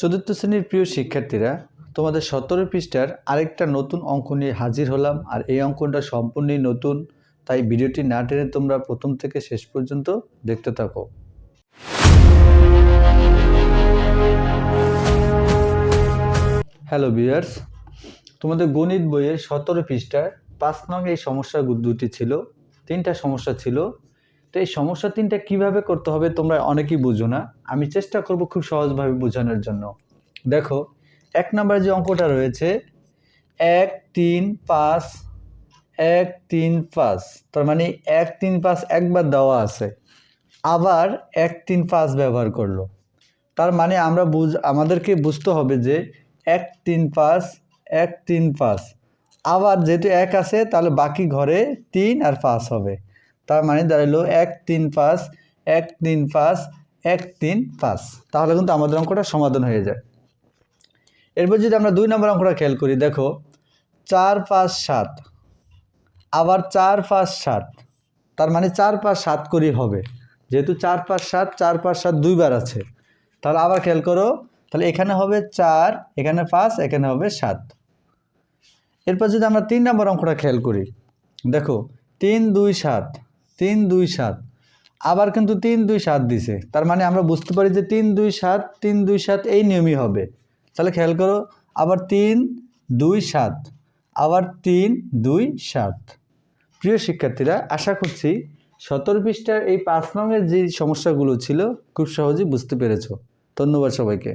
চতুর্থ শ্রেণীর প্রিয় শিক্ষার্থীরা, তোমাদের 17 পৃষ্ঠার আরেকটা নতুন অঙ্ক নিয়ে হাজির হলাম। আর এই অঙ্কটা সম্পূর্ণই নতুন, তাই ভিডিওটি না টেনে তোমরা প্রথম থেকে শেষ পর্যন্ত দেখতে থাকো। হ্যালো ভিউয়ার্স, তোমাদের গণিত বইয়ের 17 পৃষ্ঠার 5 নং এই সমস্যা দুটি ছিল, তিনটা সমস্যা ছিল। তো এই সমস্যা তিনটা কিভাবে করতে হবে তোমরা অনেকেই বুঝো না, আমি চেষ্টা করব খুব সহজভাবে বোঝানোর জন্য। দেখো, 1 নম্বরে যে অঙ্কটা রয়েছে 1 3 5 1 3 5, তার মানে 1 3 5 একবার দেওয়া আছে, আবার 1 3 5 ব্যবহার করলো। তার মানে আমাদেরকে বুঝতে হবে যে 1 3 5 1 3 5, আবার যেহেতু 1 আছে তাহলে বাকি ঘরে 3 আর 5 হবে। তার মানে দাঁড়ালো 1 3 5 1 3 5 1 3 5। তাহলে কিন্তু আমাদের অঙ্কটা সমাধান হয়ে যায়। এরপর যদি আমরা 2 নম্বর অঙ্কটা খেয়াল করি, দেখো 4 5 7, আবার 4 5 7, তার মানে 4 5 7 করেই হবে। যেহেতু 4 5 7 4 5 7 দুইবার আছে, তাহলে আবার খেয়াল করো, তাহলে এখানে হবে 4, এখানে 5, এখানে হবে 7। এরপর যদি আমরা 3 নম্বর অঙ্কটা খেয়াল করি, দেখো 3 2 7 3 2 7, আবার কিন্তু 3 2 7 দিছে। তার মানে আমরা বুঝতে পারি যে 3 2 7 3 2 7 এই নিয়মই হবে। তাহলে খেয়াল করো, আবার 3 2 7, আবার 3 2 7। প্রিয় শিক্ষার্থীরা, আশা করছি 17 পৃষ্ঠার এই 5 নংয়ের যে সমস্যাগুলো ছিল খুব সহজেই বুঝতে পেরেছো। ধন্যবাদ সবাইকে।